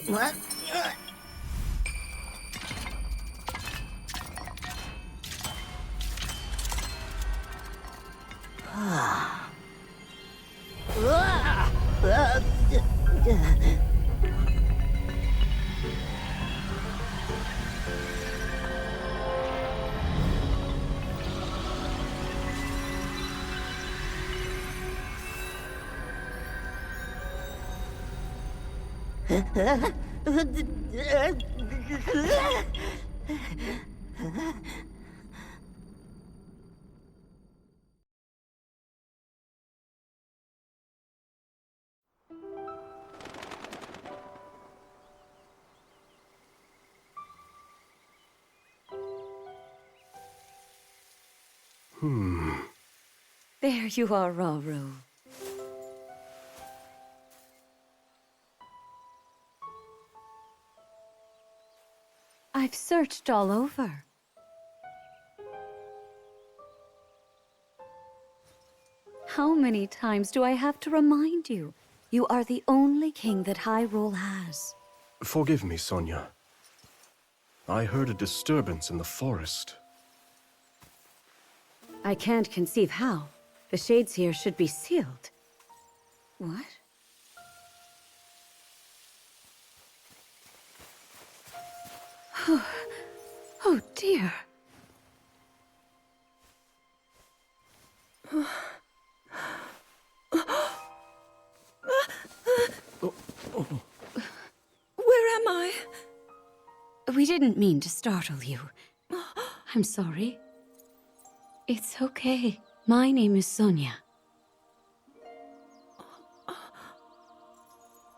What? There you are, Rauru. I've searched all over. How many times do I have to remind you? You are the only king that Hyrule has. Forgive me, Sonia. I heard a disturbance in the forest. I can't conceive how. The shades here should be sealed. What? Oh dear. Where am I? We didn't mean to startle you. I'm sorry. It's okay. My name is Sonia.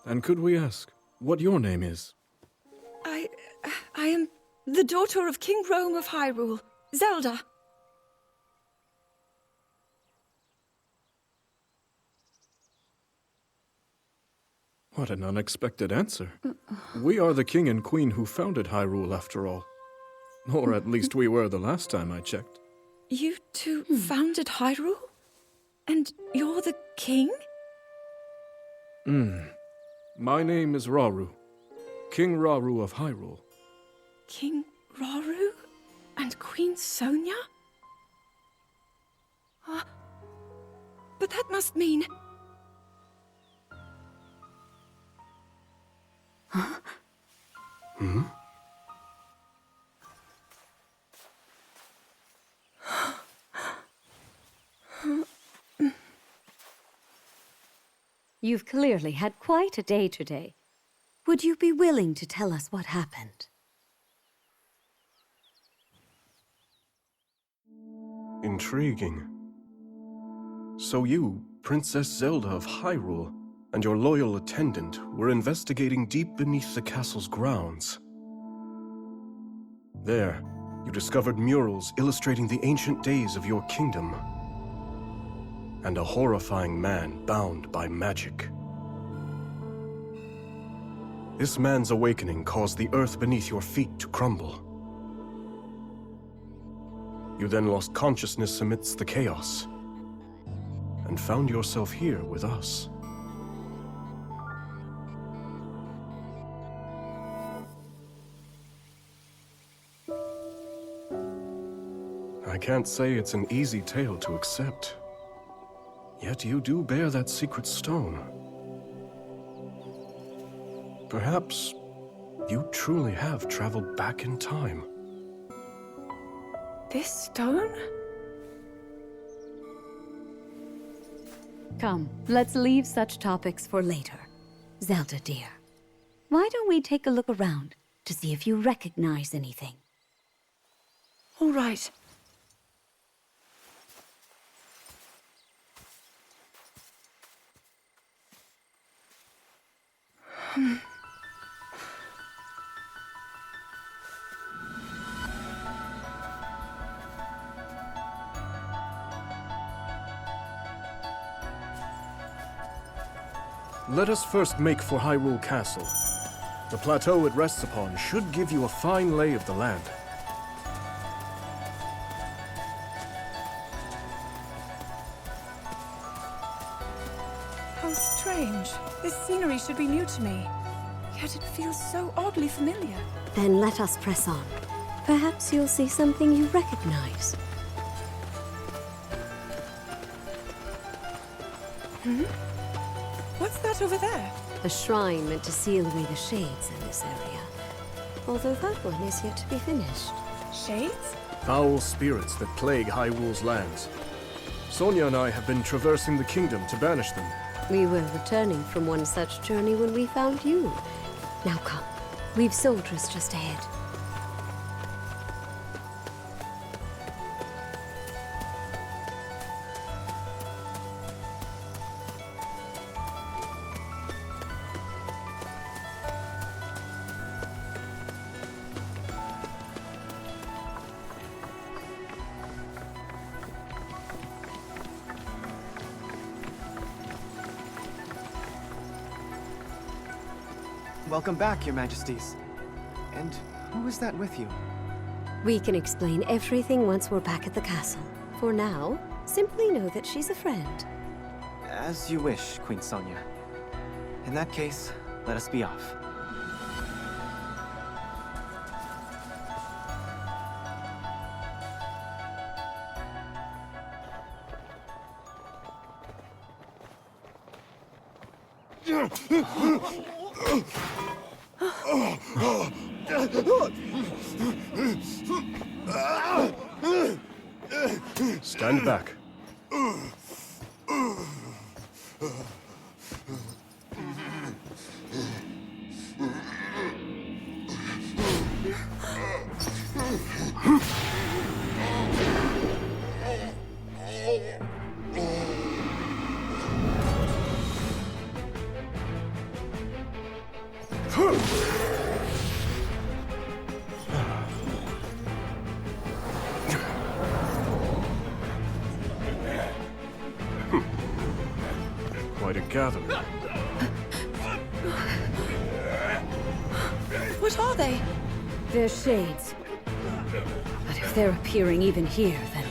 And could we ask what your name is? I am the daughter of King Rome of Hyrule, Zelda. What an unexpected answer. We are the king and queen who founded Hyrule, after all. Or at least we were the last time I checked. You two founded Hyrule? And you're the king? My name is Rauru. King Rauru of Hyrule. King Rauru? And Queen Sonia? But that must mean... You've clearly had quite a day today. Would you be willing to tell us what happened? Intriguing. So you, Princess Zelda of Hyrule, and your loyal attendant were investigating deep beneath the castle's grounds. There, you discovered murals illustrating the ancient days of your kingdom, and a horrifying man bound by magic. This man's awakening caused the earth beneath your feet to crumble. You then lost consciousness amidst the chaos, and found yourself here with us. I can't say it's an easy tale to accept. Yet you do bear that secret stone. Perhaps you truly have traveled back in time. This stone? Come, let's leave such topics for later. Zelda, dear, why don't we take a look around to see if you recognize anything? All right. Let us first make for Hyrule Castle. The plateau it rests upon should give you a fine lay of the land. How strange. This scenery should be new to me. Yet it feels so oddly familiar. Then let us press on. Perhaps you'll see something you recognize. What's that over there? A shrine meant to seal away the shades in this area. Although that one is yet to be finished. Shades? Foul spirits that plague Hyrule's lands. Sonia and I have been traversing the kingdom to banish them. We were returning from one such journey when we found you. Now come. We've soldiers just ahead. Welcome back, Your Majesties. And who is that with you? We can explain everything once we're back at the castle. For now, simply know that she's a friend. As you wish, Queen Sonia. In that case, let us be off. Stand back. Quite a gathering. What are they? They're shades. But if they're appearing even here, then...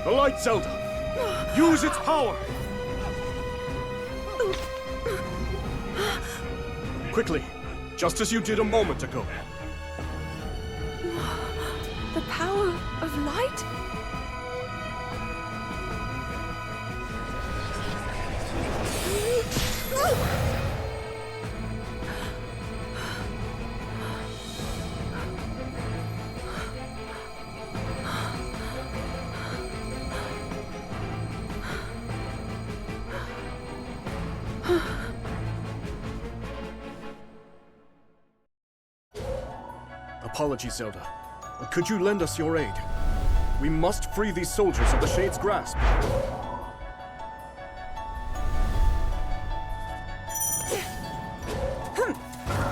The light, Zelda! Use its power! Quickly, just as you did a moment ago. The power of light? Apologies, Zelda, but could you lend us your aid? We must free these soldiers of the Shade's grasp.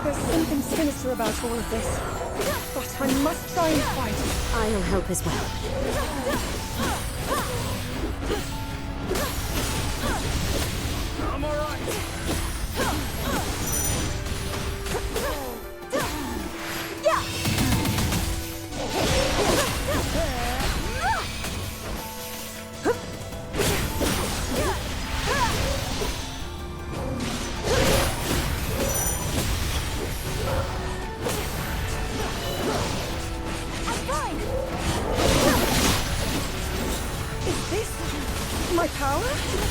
There's something sinister about all of this. But I must try and fight. I'll help as well. I'm all right. My power?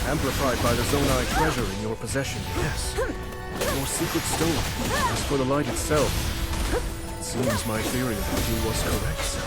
Amplified by the Zonai treasure in your possession, yes. Your secret stone. As for the light itself, it seems my theory about you was correct.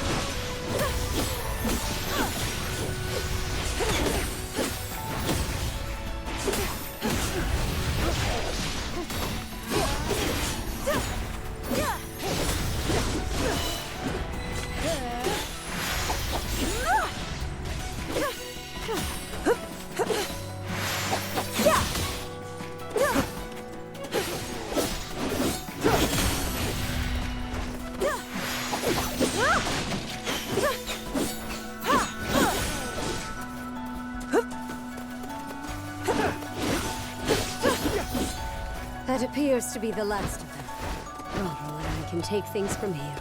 That appears to be the last of them. Roderick and I can take things from here.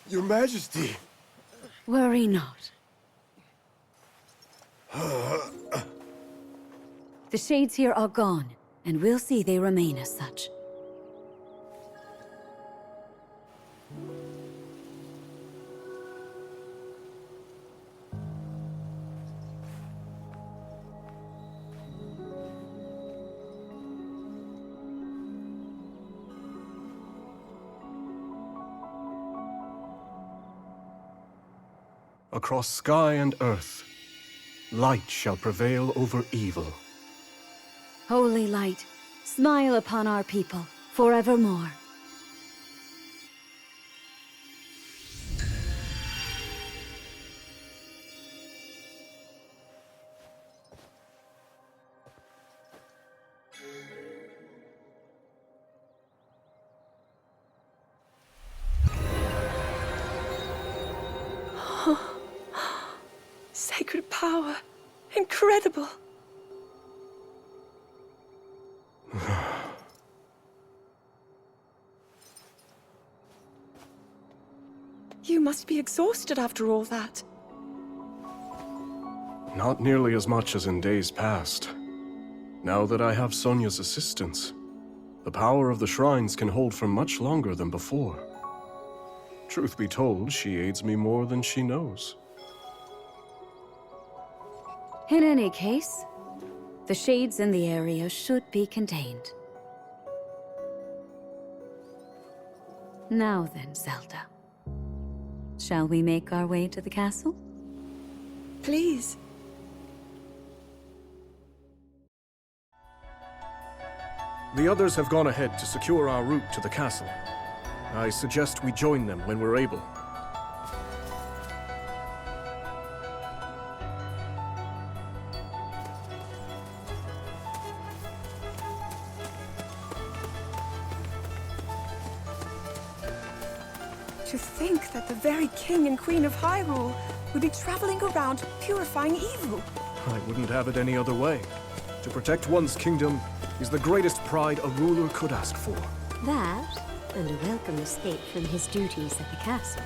Your Majesty! Worry not. The shades here are gone, and we'll see they remain as such. Across sky and earth, light shall prevail over evil. Holy light, smile upon our people forevermore. Sacred power. Incredible. You must be exhausted after all that. Not nearly as much as in days past. Now that I have Sonia's assistance, the power of the shrines can hold for much longer than before. Truth be told, she aids me more than she knows. In any case, the shades in the area should be contained. Now then, Zelda. Shall we make our way to the castle? Please. The others have gone ahead to secure our route to the castle. I suggest we join them when we're able. To think that the very King and Queen of Hyrule would be traveling around purifying evil. I wouldn't have it any other way. To protect one's kingdom is the greatest pride a ruler could ask for. That, and a welcome escape from his duties at the castle.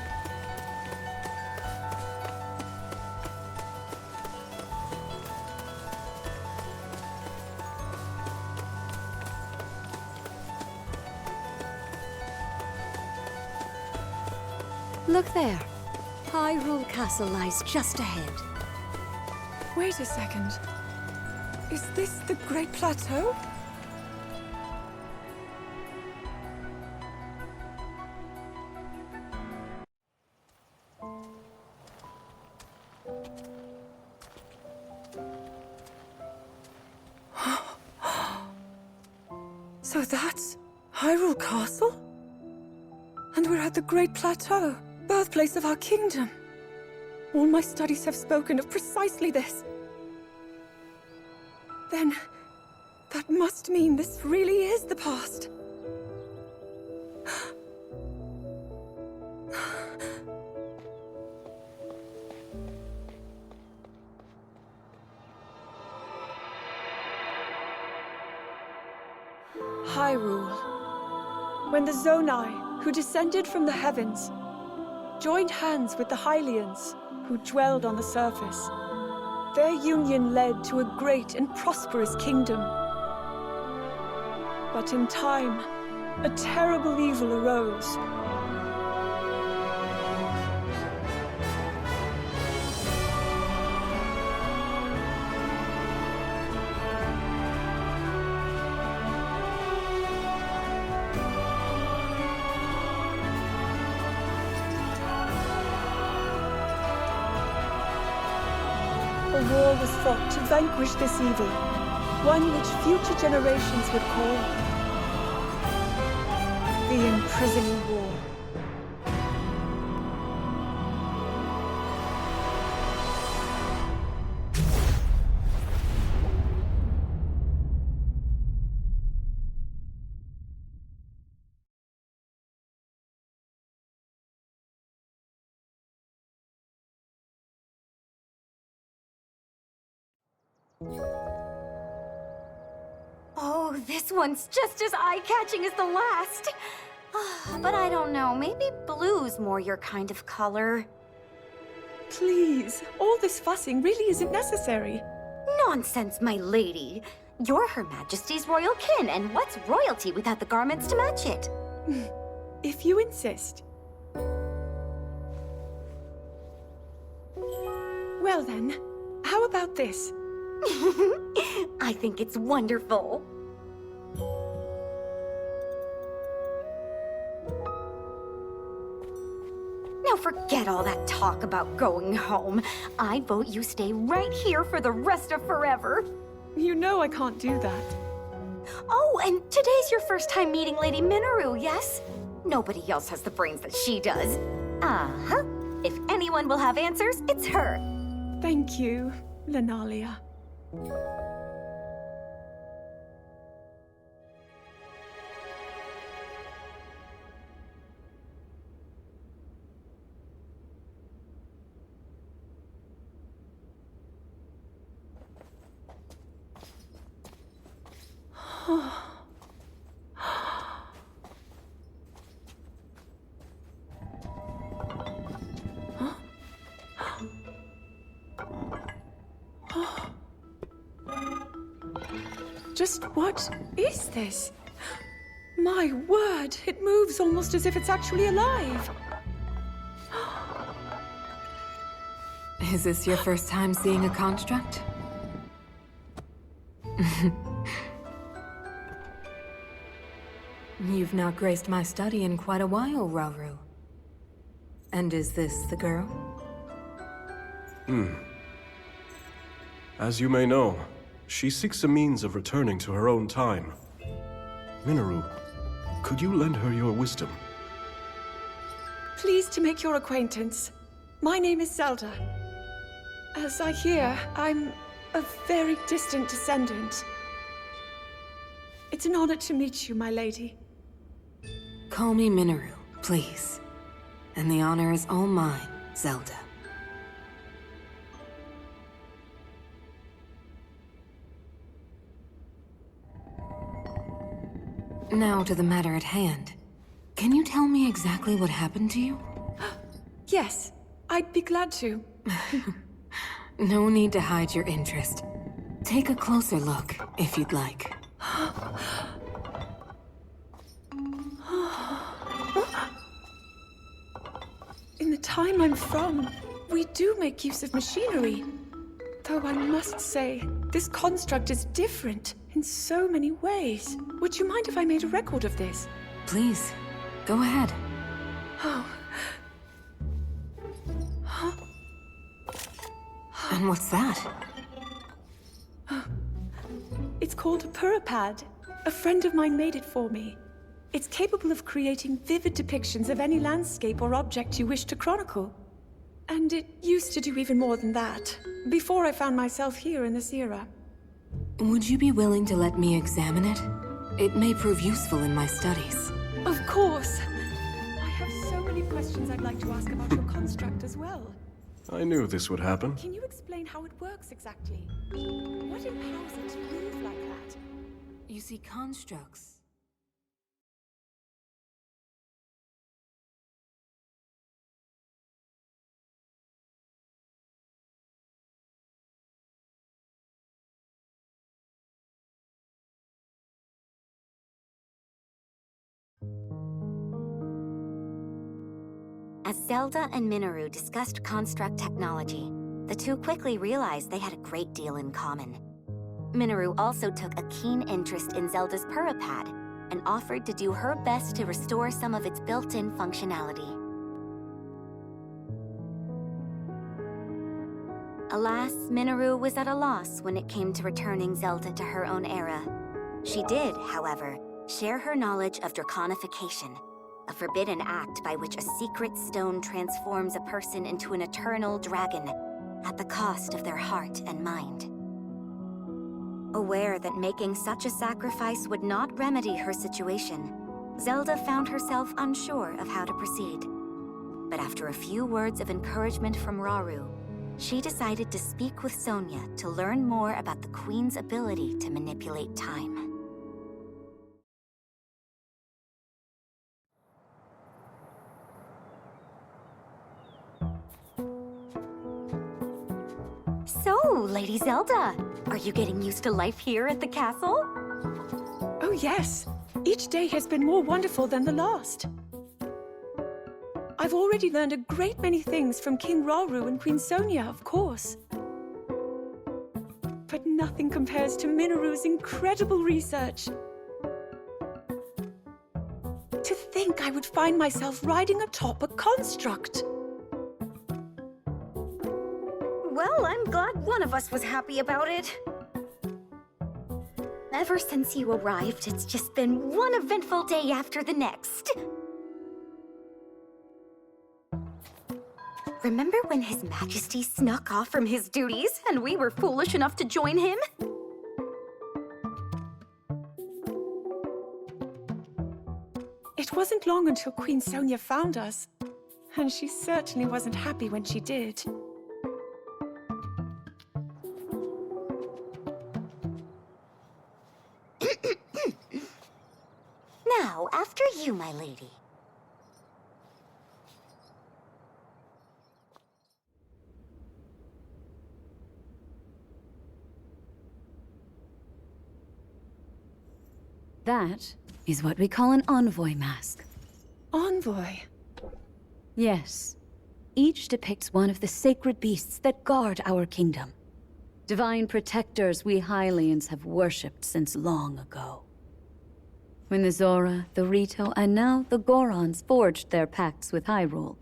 Look there. Hyrule Castle lies just ahead. Wait a second. Is this the Great Plateau? So that's Hyrule Castle? And we're at the Great Plateau, birthplace of our kingdom. All my studies have spoken of precisely this. Then, that must mean this really is the past. Hyrule. When the Zonai, who descended from the heavens, joined hands with the Hylians, who dwelled on the surface, their union led to a great and prosperous kingdom. But in time, a terrible evil arose. war was fought to vanquish this evil, one which future generations would call the Imprisonment War. Oh, this one's just as eye-catching as the last. But I don't know, maybe blue's more your kind of color. Please, all this fussing really isn't necessary. Nonsense, my lady. You're Her Majesty's royal kin, and what's royalty without the garments to match it? If you insist. Well then, how about this? I think it's wonderful. Now forget all that talk about going home. I vote you stay right here for the rest of forever. You know I can't do that. Oh, and today's your first time meeting Lady Minoru, yes? Nobody else has the brains that she does. Uh-huh. If anyone will have answers, it's her. Thank you, Lenalia. Just what is this? My word, it moves almost as if it's actually alive. Is this your first time seeing a construct? You've not graced my study in quite a while, Rauru. And is this the girl? As you may know, she seeks a means of returning to her own time. Minoru, could you lend her your wisdom? Pleased to make your acquaintance. My name is Zelda. As I hear, I'm a very distant descendant. It's an honor to meet you, my lady. Call me Minoru, please. And the honor is all mine, Zelda. Now to the matter at hand. Can you tell me exactly what happened to you? Yes, I'd be glad to. No need to hide your interest. Take a closer look, if you'd like. In the time I'm from, we do make use of machinery. Though I must say, this construct is different in so many ways. Would you mind if I made a record of this? Please, go ahead. Oh. And what's that? It's called a Purapad. A friend of mine made it for me. It's capable of creating vivid depictions of any landscape or object you wish to chronicle. And it used to do even more than that, before I found myself here in this era. Would you be willing to let me examine it? It may prove useful in my studies. Of course. I have so many questions I'd like to ask about your construct as well. I knew this would happen. Can you explain how it works exactly? What empowers it to move like that? You see, constructs... As Zelda and Minoru discussed construct technology, the two quickly realized they had a great deal in common. Minoru also took a keen interest in Zelda's Purapad and offered to do her best to restore some of its built-in functionality. Alas, Minoru was at a loss when it came to returning Zelda to her own era. She did, however, share her knowledge of draconification, a forbidden act by which a secret stone transforms a person into an eternal dragon at the cost of their heart and mind. Aware that making such a sacrifice would not remedy her situation, Zelda found herself unsure of how to proceed. But after a few words of encouragement from Rauru, she decided to speak with Sonia to learn more about the Queen's ability to manipulate time. So, Lady Zelda, are you getting used to life here at the castle? Oh yes, each day has been more wonderful than the last. I've already learned a great many things from King Rauru and Queen Sonia, of course. But nothing compares to Minoru's incredible research. To think I would find myself riding atop a construct. Well, I'm glad one of us was happy about it. Ever since you arrived, it's just been one eventful day after the next. Remember when His Majesty snuck off from his duties and we were foolish enough to join him? It wasn't long until Queen Sonia found us, and she certainly wasn't happy when she did. Now, after you, my lady. That is what we call an envoy mask. Envoy? Yes. Each depicts one of the sacred beasts that guard our kingdom. Divine protectors we Hylians have worshipped since long ago. When the Zora, the Rito, and now the Gorons forged their pacts with Hyrule,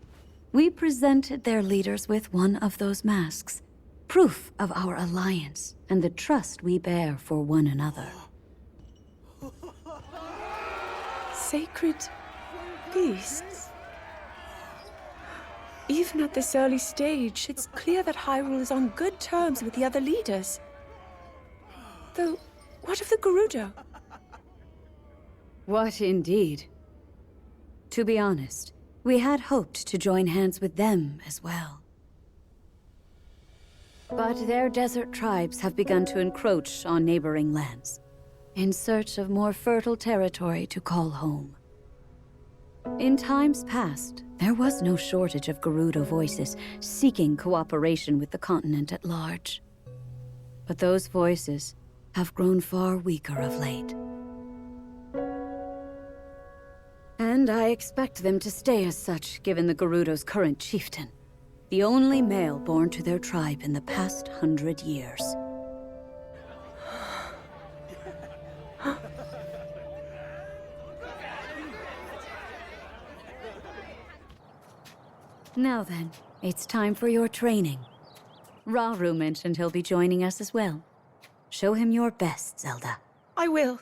we presented their leaders with one of those masks, proof of our alliance and the trust we bear for one another. Sacred beasts? Even at this early stage, it's clear that Hyrule is on good terms with the other leaders. Though, what of the Gerudo? What indeed? To be honest, we had hoped to join hands with them as well. But their desert tribes have begun to encroach on neighboring lands, in search of more fertile territory to call home. In times past, there was no shortage of Gerudo voices seeking cooperation with the continent at large. But those voices have grown far weaker of late. And I expect them to stay as such, given the Gerudo's current chieftain, the only male born to their tribe in the past 100 years. Now then, it's time for your training. Rauru mentioned he'll be joining us as well. Show him your best, Zelda. I will.